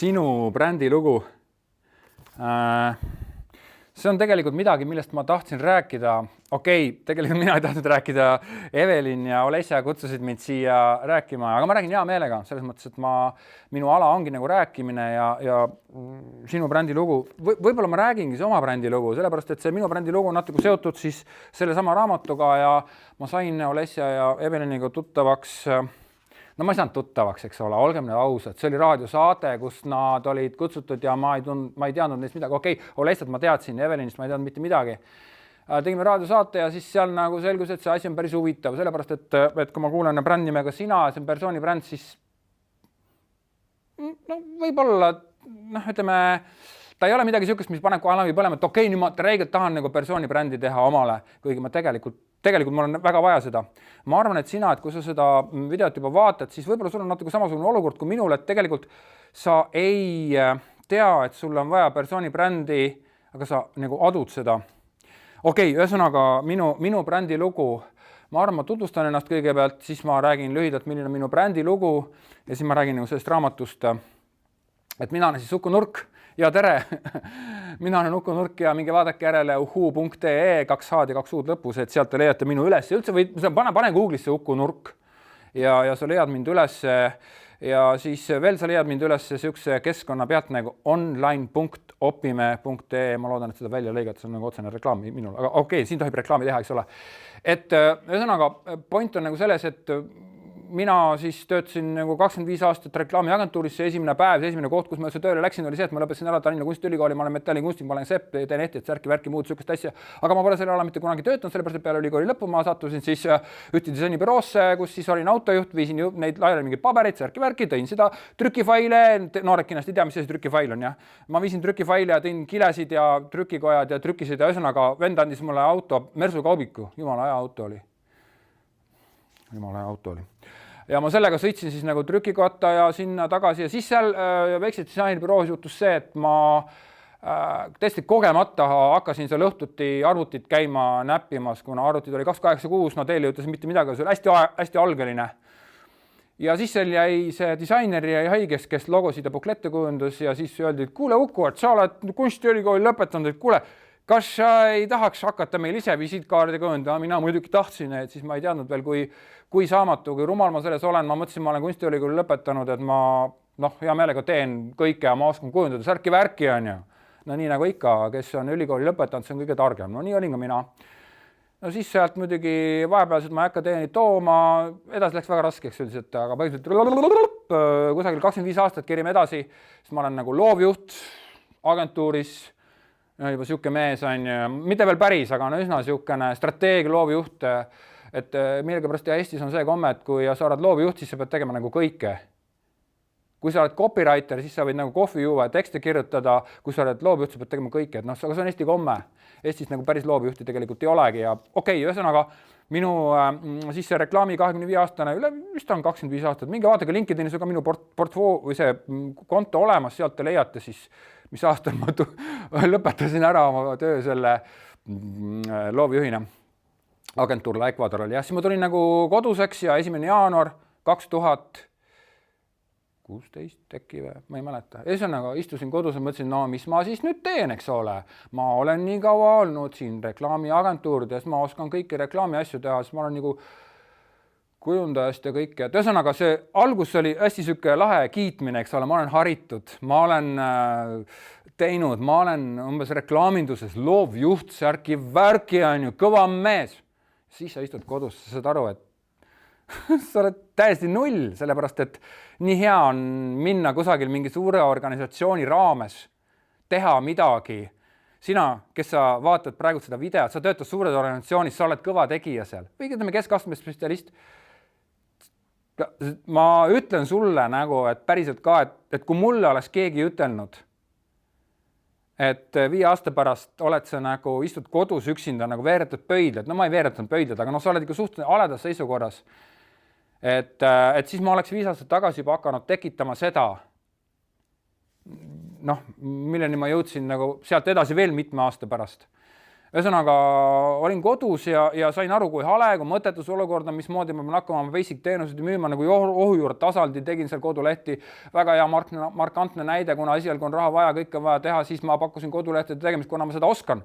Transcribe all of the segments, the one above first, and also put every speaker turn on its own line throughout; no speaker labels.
sinu brändilugu. See on tegelikult midagi, millest ma tahtsin rääkida. Tegelikult mina ei tahtnud rääkida. Evelin ja Olesja kutsusid mind siia rääkima, aga ma räägin hea meelega. Selles mõttes, et minu ala ongi nagu rääkimine ja sinu brändilugu. Võib-olla ma räägingi see oma brändilugu, sellepärast, et see minu brändilugu on natuke seotud siis selle sama raamatuga ja ma sain Olesja ja Eveliniga tuttavaks. No ma ei saanud tuttavaks, eks ole, olgem need ausad. See oli raadiosaade, kus nad olid kutsutud ja ma ei teadnud neist midagi. Olesjat ma teadsin, Evelinist ma ei teadnud mitte midagi. Tegime raadiosaate ja siis seal nagu selgus, et see asi on päris huvitav, sellepärast, et kui ma kuulen brändnimega sina, see on persooni bränd, siis võib-olla, ütleme, ta ei ole midagi niisugust, mis paneb kohe läbi põlema, et nüüd ma räigelt tahan nagu persooni brändi teha omale, kuigi ma tegelikult mul on väga vaja seda. Ma arvan, et sina, et kui sa seda videot juba vaatad, siis võib-olla sul on natuke samasugune olukord kui minul, et tegelikult sa ei tea, et sul on vaja persooni brändi, aga sa nagu adud seda. Ühesõnaga minu brändi lugu. Ma arvan, ma tutvustan ennast kõigepealt, siis ma räägin lühidalt, milline on minu brändi lugu ja siis ma räägin nagu sellest raamatust, et mina olen siis Uku Nurk. Ja tere, mina olen Uku Nurk ja minge vaadake järele uhu.ee 2 H-d ja 2 U-d lõpus, et sealt te leiate minu üles. Üldse või pane Google'isse Uku Nurk ja sa leiad mind üles ja siis veel sa leiad mind üles siukse keskkonna pealt nagu online.opime.ee. Ma loodan, et seda välja lõigata, see on nagu otsene reklaam minul. Aga siin tohib reklaami teha, eks ole. Et ühesõnaga, point on nagu selles, et mina siis töötasin nagu 25 aastat reklaamiagentuuris, see esimene päev, see esimene koht, kus ma tööle läksin, oli see, et ma lõpetasin ära Tallinna Kunstiülikooli, ma olen metallikunstnik, ma olen sepp, teen ehti, et särki, muud sükest asja, aga ma pole selle ala mitte kunagi töötanud, sellepärast, et peale ülikooli lõppu ma sattusin siis ühte disainibüroosse, kus siis olin autojuht, viisin neid laiali mingeid pabereid, särki, tõin seda trükifaile, noored kindlasti ei tea, mis see trükifail on, jah. Ma viisin trükifaile ja tõin kilesid ja trükikojad ja trükkisid ja ühesõnaga vend andis mulle auto, Mersu kaubiku, jumala hea auto oli. Ja ma sellega sõitsin siis nagu trükikotta ja sinna tagasi ja siis seal väikselt disainibüroos juhtus see, et ma tõesti kogemata hakkasin seal õhtuti arvutit käima näppimas, kuna arvutid oli 286, no teile ütles mitte midagi, see oli hästi algeline. Ja siis seal jäi see disainer jäi haigeks, kes logosid ja buklette kujundus ja siis öeldi, et kuule Uku, et sa oled Kunstiülikooli lõpetanud, et kuule, kas sa ei tahaks hakata meil ise visiitkaardi kujundama? Mina muidugi tahtsin, et siis ma ei teadnud veel, kui saamatu, kui rumal ma selles olen. Ma mõtlesin, ma olen Kunstiülikooli lõpetanud, et ma hea meelega teen kõike ja ma oskan kujundada särki-värki on ju. No nii nagu ikka, kes on ülikooli lõpetanud, see on kõige targem. No nii olin ka mina. No siis sealt muidugi vahepealselt ma ei hakka teenid tooma, edasi läks väga raskeks üldiselt, aga põhiliselt kusagil 25 aastat kerime edasi, sest ma olen nagu loovjuht agentuuris, juba siuke mees on ju, mitte veel päris, aga üsna siukene strateegia loovjuht, et millegipärast Eestis on see komme, et kui sa oled loovjuht, siis sa pead tegema nagu kõike. Kui sa oled copywriter, siis sa võid nagu kohvi juua ja tekste kirjutada, kui sa oled loovjuht, sa pead tegema kõike, et aga see on Eesti komme. Eestis nagu päris loovjuhti tegelikult ei olegi ja ühesõnaga minu siis see reklaami 25-aastane, vist on 25 aastat, minge vaadake LinkedInis ka minu portfoo või see konto olemas, sealt te leiate siis, mis aastal ma lõpetasin ära oma töö selle loovjuhina agentuurle Ecuadoril. Ja siis ma tulin nagu koduseks ja 1. jaanuar 2016 äkki või, ma ei mäleta. Ühesõnaga istusin kodus ja mõtlesin, mis ma siis nüüd teen, eks ole. Ma olen nii kaua olnud siin reklaamiagentuurides, ma oskan kõiki reklaami asju teha, siis ma olen nagu kujundajast ja kõike. Ühesõnaga see algus oli hästi siuke lahe kiitmine, eks ole, ma olen haritud, ma olen teinud, ma olen umbes reklaaminduses loovjuht, särki-värki on ju, kõva mees. Siis sa istud kodus, sa saad aru, et sa oled täiesti null, sellepärast, et nii hea on minna kusagil mingi suure organisatsiooni raames, teha midagi. Sina, kes sa vaatad praegu seda videot, sa töötad suures organisatsioonis, sa oled kõva tegija seal. Või ütleme keskastme spetsialist. Ma ütlen sulle nagu, et päriselt ka, et kui mulle oleks keegi ütelnud, et 5 aasta pärast oled sa nagu istud kodus üksinda nagu veeretad pöidlad, no ma ei veeretanud pöidlad, aga sa oled ikka suhteliselt aledas seisukorras, et siis ma oleks 5 aastat tagasi juba hakanud tekitama seda, milleni ma jõudsin nagu sealt edasi veel mitme aasta pärast. Ühesõnaga olin kodus ja sain aru, kui hale, kui mõttetus olukord on, mismoodi ma pean hakkama basic teenuseid müüma nagu ohujuurde tasandil, tegin seal kodulehti, väga hea markantne näide, kuna esialgu on raha vaja, kõike on vaja teha, siis ma pakkusin kodulehtede tegemist, kuna ma seda oskan.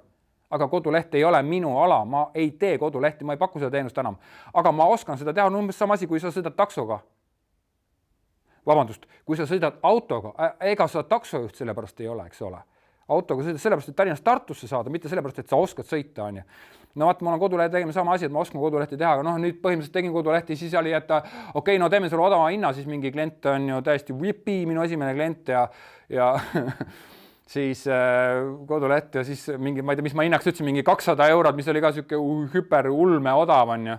Aga koduleht ei ole minu ala, ma ei tee kodulehti, ma ei paku seda teenust enam. Aga ma oskan seda teha, umbes sama asi, kui sa sõidad taksoga. Vabandust, kui sa sõidad autoga, ega sa taksojuht sellepärast ei ole, eks ole. Autoga sõidad sellepärast, et Tallinnast Tartusse saada, mitte sellepärast, et sa oskad sõita, on ju. No vaat, ma olen kodulehti tegema sama asi, et ma oskan kodulehti teha, aga noh, nüüd põhimõtteliselt tegin kodulehti, siis oli, et okei, no teeme sulle odava hinna, siis mingi klient on ju täiesti whippy, minu esimene klient ja siis koduleht ja siis mingi, ma ei tea, mis ma hinnaks ütlesin, mingi 200 €, mis oli ka siuke hüperulme odav, on ju.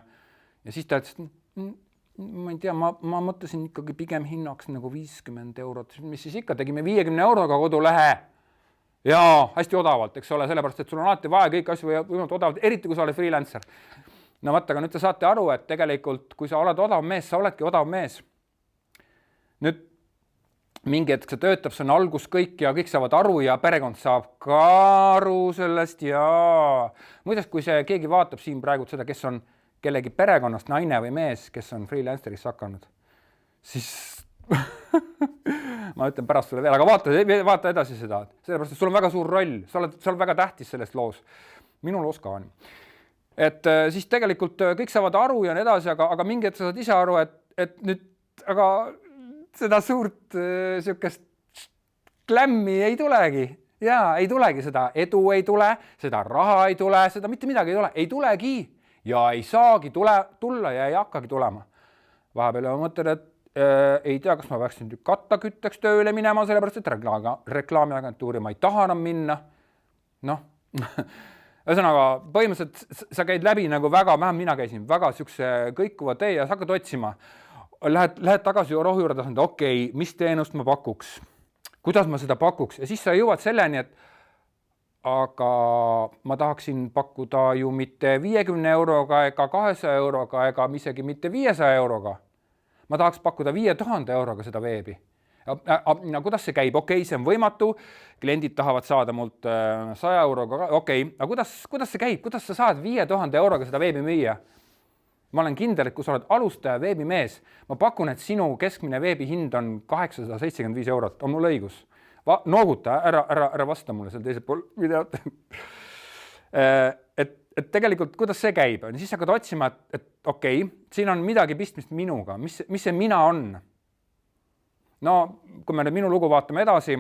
Ja siis ta ütles, ma ei tea, ma mõtlesin ikkagi pigem hinnaks nagu 50 €, mis siis ikka, tegime 50 € kodulehe. Jaa, hästi odavalt, eks ole, sellepärast, et sul on alati vaja kõik asju võimalikult odavalt, eriti kui sa oled freelancer. No vaata, aga nüüd te saate aru, et tegelikult, kui sa oled odav mees, sa oledki odav mees. Nüüd mingi hetk see töötab, see on algus kõik ja kõik saavad aru ja perekond saab ka aru sellest ja muideks, kui see keegi vaatab siin praegu seda, kes on kellegi perekonnast naine või mees, kes on freelancer'isse hakanud, siis ma ütlen pärast sulle veel, aga vaata edasi seda, sellepärast, et sul on väga suur roll, sa oled väga tähtis selles loos. Minu loos ka on. Et siis tegelikult kõik saavad aru ja nii edasi, aga mingi hetk sa saad ise aru, et nüüd, aga seda suurt siukest klämmi ei tulegi. Jaa, ei tulegi seda edu ei tule, seda raha ei tule, seda mitte midagi ei tulegi ja ei saagi tulla ja ei hakkagi tulema. Vahepeal ma mõtlen, et ei tea, kas ma peaksin nüüd kattakütteks tööle minema, sellepärast, et reklaamiagentuuri ma ei taha enam minna. Noh, ühesõnaga, põhimõtteliselt sa käid läbi nagu väga, mina käisin väga siukse kõikuva tee ja sa hakkad otsima. Lähed tagasi rohujuurde tasand, okei, mis teenust ma pakuks? Kuidas ma seda pakuks? Ja siis sa jõuad selleni, et aga ma tahaksin pakkuda ju mitte 50 € ega 200 € ega isegi mitte 500 €. Ma tahaks pakkuda 5000 € seda veebi. Ja kuidas see käib? Okei, see on võimatu. Kliendid tahavad saada mult 100 €. Okei, aga kuidas see käib? Kuidas sa saad 5000 € seda veebi müüa? Ma olen kindel, et kui sa oled alustaja veebimees, ma pakun, et sinu keskmine veebihind on 875 €. On mul õigus? Nooguta, ära vasta mulle seal teisel pool videot. Et tegelikult, kuidas see käib? Siis hakkad otsima, et okei, siin on midagi pistmist minuga. Mis see mina on? No, kui me nüüd minu lugu vaatame edasi,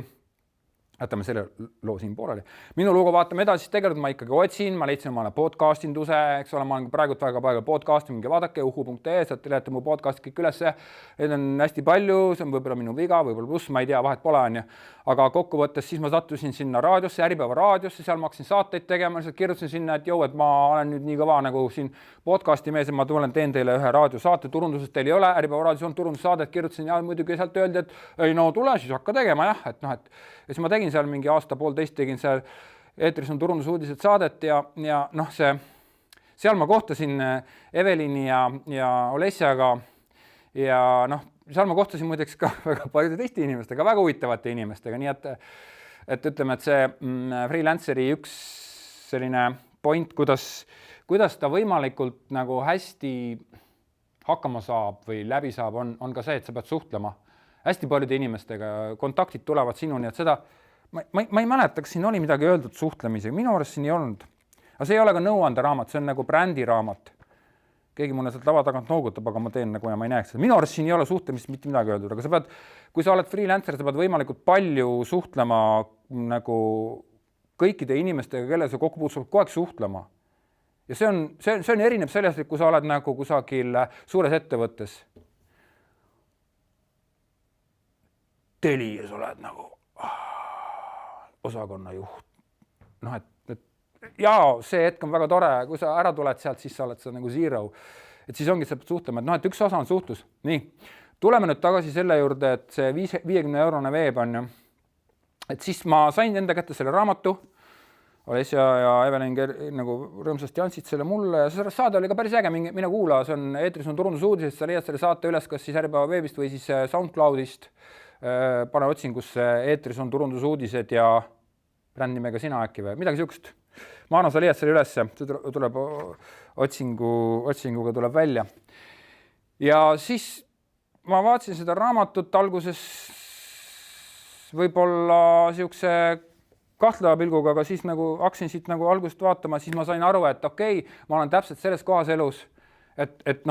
jätame selle loo siin pooleli. Minu lugu vaatame edasi, siis tegelikult ma ikkagi otsin, ma leidsin omale podcastinduse, eks ole, ma olen praegu väga palju podcasti, minge vaadake uhu.ee, sealt leiate mu podcasti kõik ülesse. Need on hästi palju, see on võib-olla minu viga, võib-olla pluss, ma ei tea, vahet pole, on ju. Aga kokkuvõttes siis ma sattusin sinna raadiosse, Äripäeva raadiosse, seal ma hakkasin saateid tegema, kirjutasin sinna, et et ma olen nüüd nii kõva nagu siin podcasti mees, et ma teen teile ühe raadiosaate, turundusest teil ei ole, Äripäeva raadios on turundussaadet, kirjutasin ja muidugi sealt öeldi, et ei no tule siis hakka tegema jah, et noh, et ja siis ma tegin seal mingi aasta-poolteist tegin seal eetris on turundusuudised saadet ja noh, seal ma kohtasin Evelini ja Olesjaga ja noh, seal ma kohtasin muideks ka väga paljude teiste inimestega, väga huvitavate inimestega, nii et ütleme, et see freelanceri üks selline point, kuidas ta võimalikult nagu hästi hakkama saab või läbi saab, on ka see, et sa pead suhtlema hästi paljude inimestega, kontaktid tulevad sinuni, et seda ma ei mäleta, kas siin oli midagi öeldud suhtlemisega, minu arust siin ei olnud. Aga see ei ole ka nõuanderaamat, see on nagu brändiraamat. Keegi mulle sealt lava tagant noogutab, aga ma teen nagu ja ma ei näeks seda. Minu arust siin ei ole suhtlemist mitte midagi öeldud, aga sa pead, kui sa oled freelancer, sa pead võimalikult palju suhtlema nagu kõikide inimestega, kelle sa kokku puutud, kogu aeg suhtlema. Ja see on erineb sellest, et kui sa oled nagu kusagil suures ettevõttes. Telias oled nagu osakonna juht. Noh, et jaa, see hetk on väga tore, kui sa ära tuled sealt, siis sa oled seal nagu zero. Et siis ongi, et sa pead suhtlema, et noh, et üks osa on suhtlus. Nii, tuleme nüüd tagasi selle juurde, et see 50 € veeb on ju. Et siis ma sain enda kätte selle raamatu, Olesja ja Evelin nagu rõõmsasti andsid selle mulle ja see saade oli ka päris äge, mine kuula, see on eetris on turundusuudised, sa leiad selle saate üles kas siis Äripäeva veebist või siis SoundCloudist, pane otsingusse eetris on turundusuudised ja brändnimega sina äkki või midagi siukest. ma annan sa leiad selle ülesse, see tuleb otsinguga tuleb välja. Ja siis ma vaatasin seda raamatut alguses võib-olla siukse kahtleva pilguga, aga siis nagu hakkasin siit nagu algust vaatama, siis ma sain aru, et okei, ma olen täpselt selles kohas elus, et